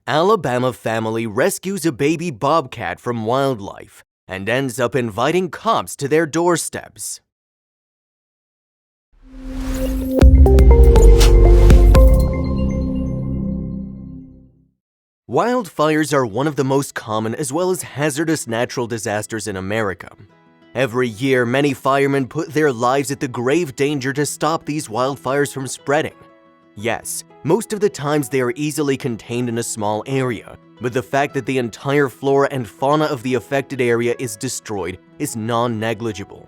Alabama family rescues a baby bobcat from wildlife and ends up inviting cops to their doorsteps. Wildfires are one of the most common as well as hazardous natural disasters in America. Every year, many firemen put their lives at the grave danger to stop these wildfires from spreading. Yes, most of the times they are easily contained in a small area, but the fact that the entire flora and fauna of the affected area is destroyed is non-negligible.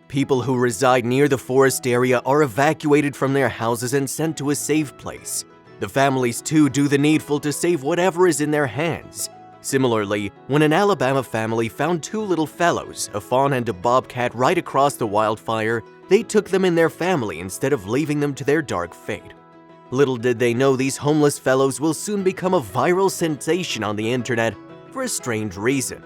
People who reside near the forest area are evacuated from their houses and sent to a safe place. The families too do the needful to save whatever is in their hands. Similarly, when an Alabama family found two little fellows, a fawn and a bobcat, right across the wildfire, they took them in their family instead of leaving them to their dark fate. Little did they know these homeless fellows will soon become a viral sensation on the internet for a strange reason.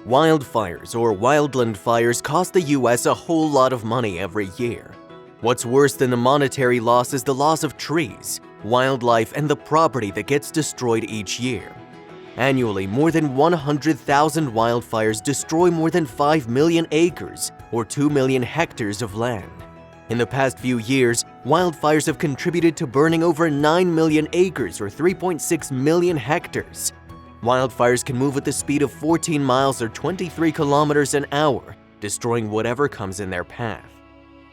Wildfires or wildland fires cost the US a whole lot of money every year. What's worse than the monetary loss is the loss of trees, wildlife, and the property that gets destroyed each year. Annually, more than 100,000 wildfires destroy more than 5 million acres or 2 million hectares of land. In the past few years, wildfires have contributed to burning over 9 million acres or 3.6 million hectares. Wildfires can move at the speed of 14 miles or 23 kilometers an hour, destroying whatever comes in their path.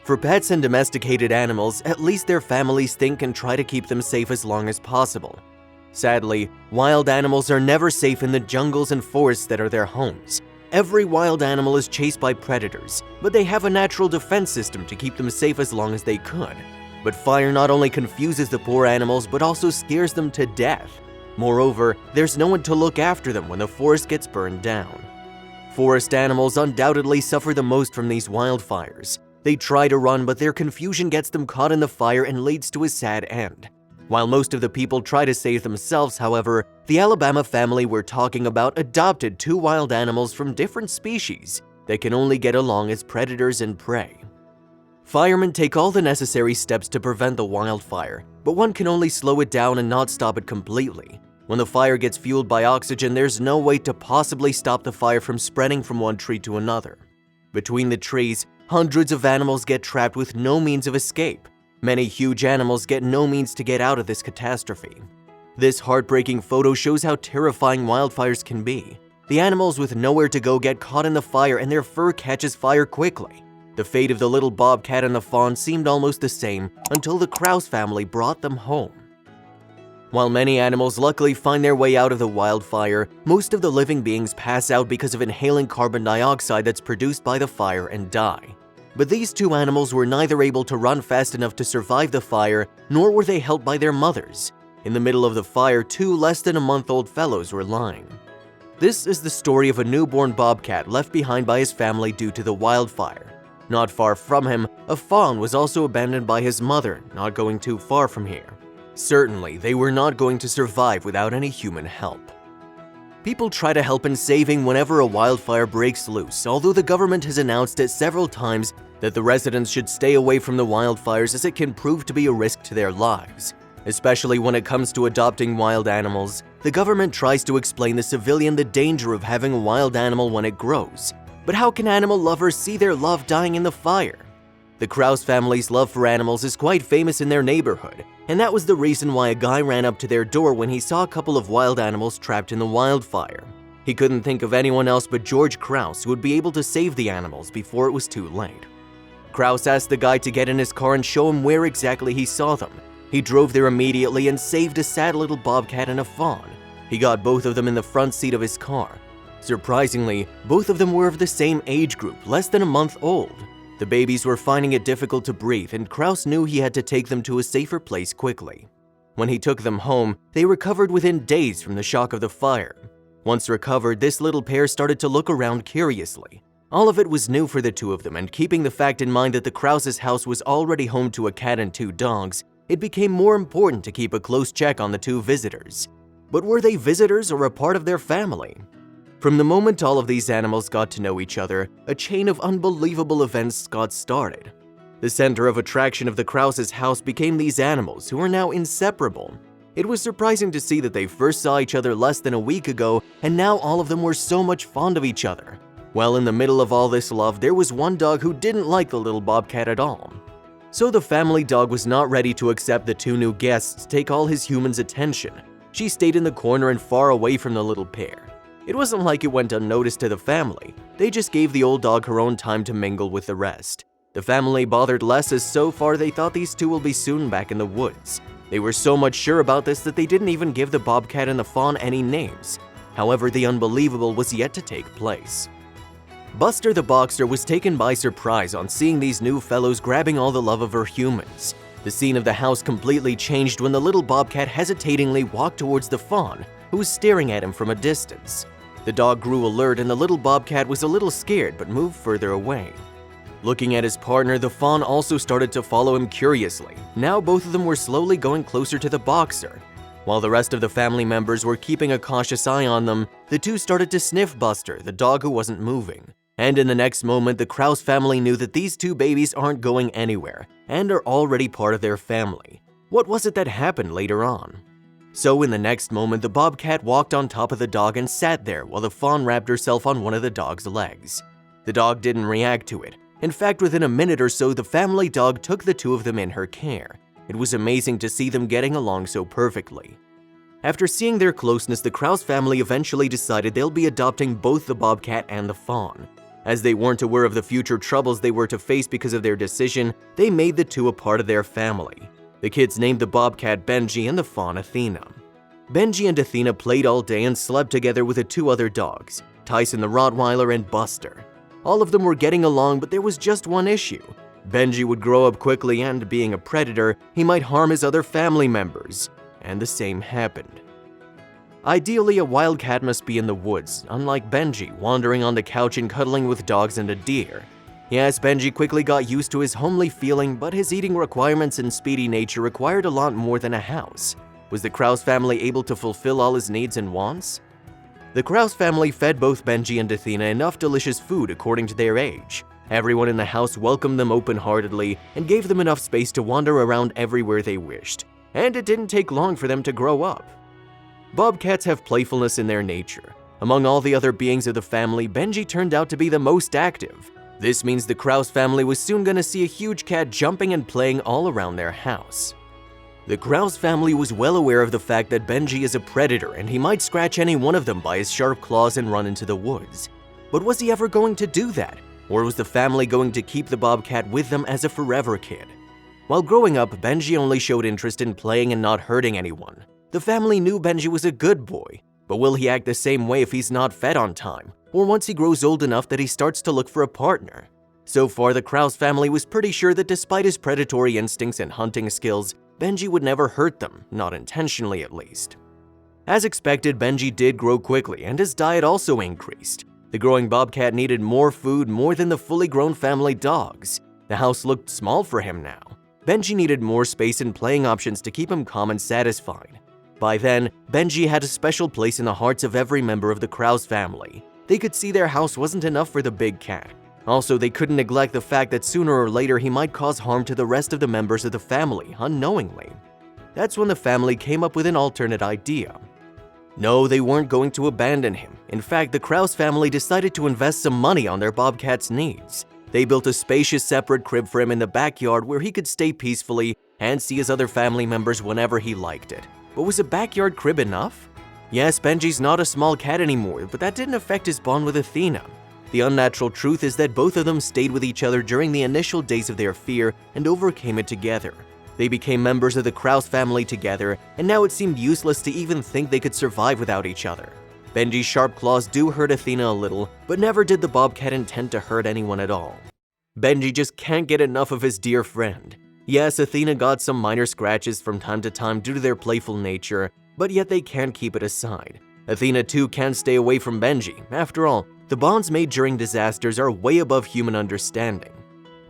For pets and domesticated animals, at least their families think and try to keep them safe as long as possible. Sadly, wild animals are never safe in the jungles and forests that are their homes. Every wild animal is chased by predators, but they have a natural defense system to keep them safe as long as they could. But fire not only confuses the poor animals, but also scares them to death. Moreover, there's no one to look after them when the forest gets burned down. Forest animals undoubtedly suffer the most from these wildfires. They try to run, but their confusion gets them caught in the fire and leads to a sad end. While most of the people try to save themselves, however, the Alabama family we're talking about adopted two wild animals from different species that can only get along as predators and prey. Firemen take all the necessary steps to prevent the wildfire, but one can only slow it down and not stop it completely. When the fire gets fueled by oxygen, there's no way to possibly stop the fire from spreading from one tree to another. Between the trees, hundreds of animals get trapped with no means of escape. Many huge animals get no means to get out of this catastrophe. This heartbreaking photo shows how terrifying wildfires can be. The animals with nowhere to go get caught in the fire and their fur catches fire quickly. The fate of the little bobcat and the fawn seemed almost the same until the Krause family brought them home. While many animals luckily find their way out of the wildfire, most of the living beings pass out because of inhaling carbon dioxide that's produced by the fire and die. But these two animals were neither able to run fast enough to survive the fire, nor were they helped by their mothers. In the middle of the fire, two less than a month-old fellows were lying. This is the story of a newborn bobcat left behind by his family due to the wildfire. Not far from him, a fawn was also abandoned by his mother, not going too far from here. Certainly, they were not going to survive without any human help. People try to help in saving whenever a wildfire breaks loose, although the government has announced it several times that the residents should stay away from the wildfires as it can prove to be a risk to their lives. Especially when it comes to adopting wild animals, the government tries to explain the civilian the danger of having a wild animal when it grows. But how can animal lovers see their love dying in the fire? The Krause family's love for animals is quite famous in their neighborhood, and that was the reason why a guy ran up to their door when he saw a couple of wild animals trapped in the wildfire. He couldn't think of anyone else but George Krause who would be able to save the animals before it was too late. Krause asked the guy to get in his car and show him where exactly he saw them. He drove there immediately and saved a sad little bobcat and a fawn. He got both of them in the front seat of his car. Surprisingly, both of them were of the same age group, less than a month old. The babies were finding it difficult to breathe, and Krause knew he had to take them to a safer place quickly. When he took them home, they recovered within days from the shock of the fire. Once recovered, this little pair started to look around curiously. All of it was new for the two of them, and keeping the fact in mind that the Krause's house was already home to a cat and two dogs, it became more important to keep a close check on the two visitors. But were they visitors or a part of their family? From the moment all of these animals got to know each other, a chain of unbelievable events got started. The center of attraction of the Krause's house became these animals who are now inseparable. It was surprising to see that they first saw each other less than a week ago, and now all of them were so much fond of each other. Well, in the middle of all this love, there was one dog who didn't like the little bobcat at all. So the family dog was not ready to accept the two new guests take all his human's attention. She stayed in the corner and far away from the little pair. It wasn't like it went unnoticed to the family. They just gave the old dog her own time to mingle with the rest. The family bothered less, as so far they thought these two will be soon back in the woods. They were so much sure about this that they didn't even give the bobcat and the fawn any names. However, the unbelievable was yet to take place. Buster the boxer was taken by surprise on seeing these new fellows grabbing all the love of her humans. The scene of the house completely changed when the little bobcat hesitatingly walked towards the fawn, who was staring at him from a distance. The dog grew alert and the little bobcat was a little scared but moved further away. Looking at his partner, the fawn also started to follow him curiously. Now both of them were slowly going closer to the boxer. While the rest of the family members were keeping a cautious eye on them, the two started to sniff Buster, the dog who wasn't moving. And in the next moment, the Kraus family knew that these two babies aren't going anywhere and are already part of their family. What was it that happened later on? So in the next moment, the bobcat walked on top of the dog and sat there while the fawn wrapped herself on one of the dog's legs. The dog didn't react to it. In fact, within a minute or so, the family dog took the two of them in her care. It was amazing to see them getting along so perfectly. After seeing their closeness, the Kraus family eventually decided they'll be adopting both the bobcat and the fawn. As they weren't aware of the future troubles they were to face because of their decision, they made the two a part of their family. The kids named the bobcat Benji and the fawn Athena. Benji and Athena played all day and slept together with the two other dogs, Tyson the Rottweiler and Buster. All of them were getting along, but there was just one issue. Benji would grow up quickly and, being a predator, he might harm his other family members. And the same happened. Ideally, a wild cat must be in the woods, unlike Benji, wandering on the couch and cuddling with dogs and a deer. Yes, Benji quickly got used to his homely feeling, but his eating requirements and speedy nature required a lot more than a house. Was the Kraus family able to fulfill all his needs and wants? The Kraus family fed both Benji and Athena enough delicious food according to their age. Everyone in the house welcomed them open-heartedly and gave them enough space to wander around everywhere they wished. And it didn't take long for them to grow up. Bobcats have playfulness in their nature. Among all the other beings of the family, Benji turned out to be the most active. This means the Kraus family was soon going to see a huge cat jumping and playing all around their house. The Kraus family was well aware of the fact that Benji is a predator and he might scratch any one of them by his sharp claws and run into the woods. But was he ever going to do that? Or was the family going to keep the bobcat with them as a forever kid? While growing up, Benji only showed interest in playing and not hurting anyone. The family knew Benji was a good boy, but will he act the same way if he's not fed on time, or once he grows old enough that he starts to look for a partner? So far, the Kraus family was pretty sure that despite his predatory instincts and hunting skills, Benji would never hurt them, not intentionally at least. As expected, Benji did grow quickly, and his diet also increased. The growing bobcat needed more food more than the fully grown family dogs. The house looked small for him now. Benji needed more space and playing options to keep him calm and satisfied. By then, Benji had a special place in the hearts of every member of the Kraus family. They could see their house wasn't enough for the big cat. Also, they couldn't neglect the fact that sooner or later he might cause harm to the rest of the members of the family, unknowingly. That's when the family came up with an alternate idea. No, they weren't going to abandon him. In fact, the Kraus family decided to invest some money on their bobcat's needs. They built a spacious separate crib for him in the backyard where he could stay peacefully and see his other family members whenever he liked it. But was a backyard crib enough? Yes, Benji's not a small cat anymore, but that didn't affect his bond with Athena. The unnatural truth is that both of them stayed with each other during the initial days of their fear and overcame it together. They became members of the Kraus family together, and now it seemed useless to even think they could survive without each other. Benji's sharp claws do hurt Athena a little, but never did the bobcat intend to hurt anyone at all. Benji just can't get enough of his dear friend. Yes, Athena got some minor scratches from time to time due to their playful nature, but yet they can't keep it aside. Athena too can't stay away from Benji. After all, the bonds made during disasters are way above human understanding.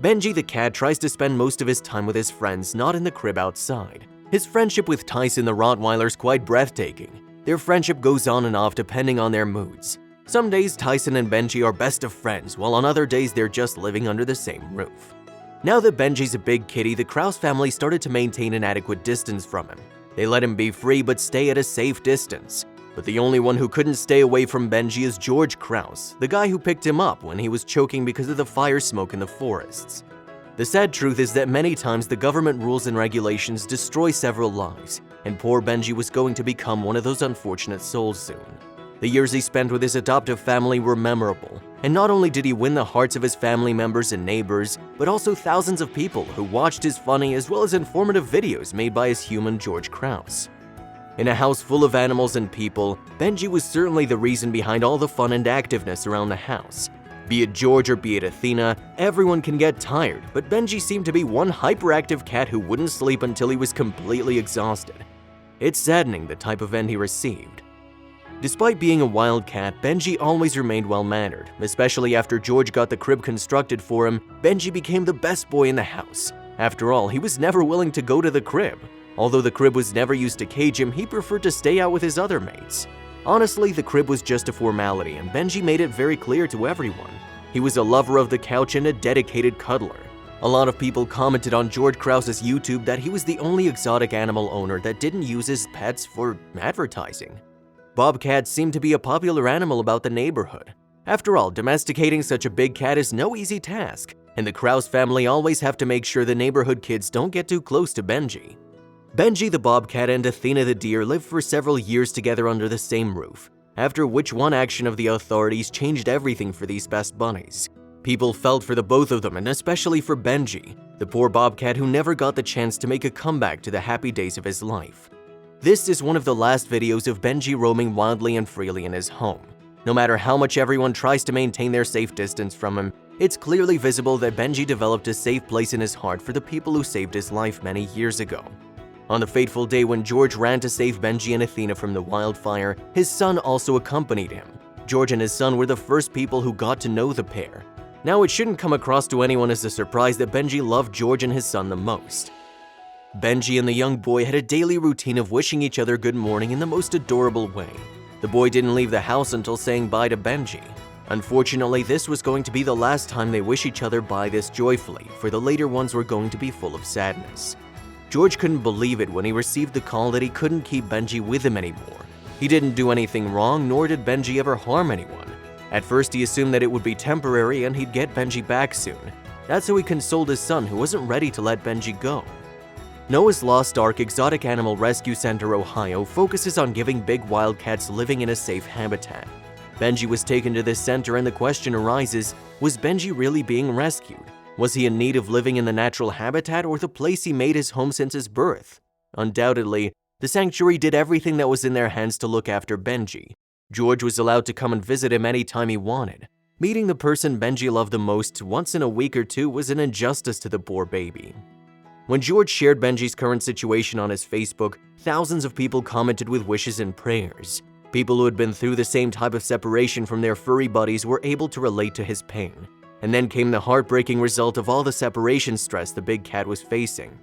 Benji the cat tries to spend most of his time with his friends, not in the crib outside. His friendship with Tyson the Rottweiler is quite breathtaking. Their friendship goes on and off depending on their moods. Some days Tyson and Benji are best of friends, while on other days they're just living under the same roof. Now that Benji's a big kitty, the Kraus family started to maintain an adequate distance from him. They let him be free but stay at a safe distance. But the only one who couldn't stay away from Benji is George Krause, the guy who picked him up when he was choking because of the fire smoke in the forests. The sad truth is that many times the government rules and regulations destroy several lives, and poor Benji was going to become one of those unfortunate souls soon. The years he spent with his adoptive family were memorable, and not only did he win the hearts of his family members and neighbors, but also thousands of people who watched his funny as well as informative videos made by his human George Krause. In a house full of animals and people, Benji was certainly the reason behind all the fun and activeness around the house. Be it George or be it Athena, everyone can get tired, but Benji seemed to be one hyperactive cat who wouldn't sleep until he was completely exhausted. It's saddening the type of end he received. Despite being a wild cat, Benji always remained well-mannered, especially after George got the crib constructed for him. Benji became the best boy in the house. After all, he was never willing to go to the crib. Although the crib was never used to cage him, he preferred to stay out with his other mates. Honestly, the crib was just a formality, and Benji made it very clear to everyone. He was a lover of the couch and a dedicated cuddler. A lot of people commented on George Krause's YouTube that he was the only exotic animal owner that didn't use his pets for advertising. Bobcats seemed to be a popular animal about the neighborhood. After all, domesticating such a big cat is no easy task, and the Krause family always have to make sure the neighborhood kids don't get too close to Benji. Benji the bobcat and Athena the deer lived for several years together under the same roof, after which one action of the authorities changed everything for these best bunnies. People felt for the both of them, and especially for Benji, the poor bobcat who never got the chance to make a comeback to the happy days of his life. This is one of the last videos of Benji roaming wildly and freely in his home. No matter how much everyone tries to maintain their safe distance from him, it's clearly visible that Benji developed a safe place in his heart for the people who saved his life many years ago. On the fateful day when George ran to save Benji and Athena from the wildfire, his son also accompanied him. George and his son were the first people who got to know the pair. Now it shouldn't come across to anyone as a surprise that Benji loved George and his son the most. Benji and the young boy had a daily routine of wishing each other good morning in the most adorable way. The boy didn't leave the house until saying bye to Benji. Unfortunately, this was going to be the last time they wish each other bye this joyfully, for the later ones were going to be full of sadness. George couldn't believe it when he received the call that he couldn't keep Benji with him anymore. He didn't do anything wrong, nor did Benji ever harm anyone. At first, he assumed that it would be temporary and he'd get Benji back soon. That's how he consoled his son, who wasn't ready to let Benji go. Noah's Lost Ark Exotic Animal Rescue Center, Ohio focuses on giving big wildcats living in a safe habitat. Benji was taken to this center and the question arises, was Benji really being rescued? Was he in need of living in the natural habitat or the place he made his home since his birth? Undoubtedly, the sanctuary did everything that was in their hands to look after Benji. George was allowed to come and visit him anytime he wanted. Meeting the person Benji loved the most once in a week or two was an injustice to the poor baby. When George shared Benji's current situation on his Facebook, thousands of people commented with wishes and prayers. People who had been through the same type of separation from their furry buddies were able to relate to his pain. And then came the heartbreaking result of all the separation stress the big cat was facing.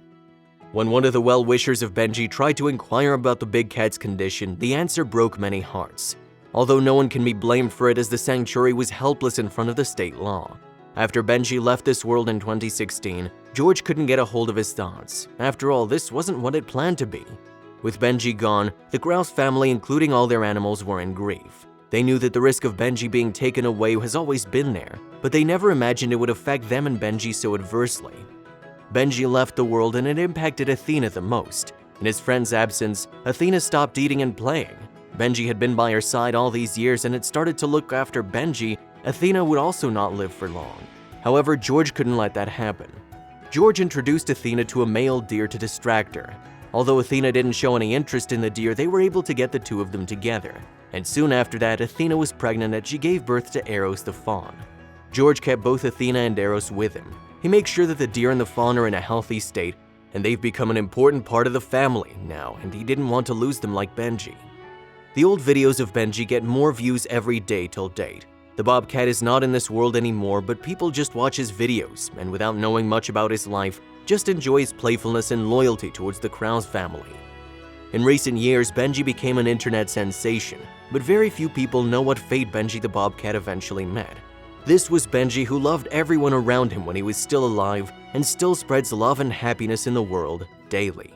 When one of the well-wishers of Benji tried to inquire about the big cat's condition, the answer broke many hearts. Although no one can be blamed for it as the sanctuary was helpless in front of the state law. After Benji left this world in 2016, George couldn't get a hold of his thoughts. After all, this wasn't what it planned to be. With Benji gone, the Krause family, including all their animals, were in grief. They knew that the risk of Benji being taken away has always been there, but they never imagined it would affect them and Benji so adversely. Benji left the world and it impacted Athena the most. In his friend's absence, Athena stopped eating and playing. Benji had been by her side all these years and had started to look after Benji. Athena would also not live for long. However, George couldn't let that happen. George introduced Athena to a male deer to distract her. Although Athena didn't show any interest in the deer, they were able to get the two of them together. And soon after that, Athena was pregnant and she gave birth to Eros the fawn. George kept both Athena and Eros with him. He makes sure that the deer and the fawn are in a healthy state, and they've become an important part of the family now, and he didn't want to lose them like Benji. The old videos of Benji get more views every day till date. The bobcat is not in this world anymore, but people just watch his videos, and without knowing much about his life, just enjoy his playfulness and loyalty towards the Krause family. In recent years, Benji became an internet sensation, but very few people know what fate Benji the bobcat eventually met. This was Benji who loved everyone around him when he was still alive and still spreads love and happiness in the world daily.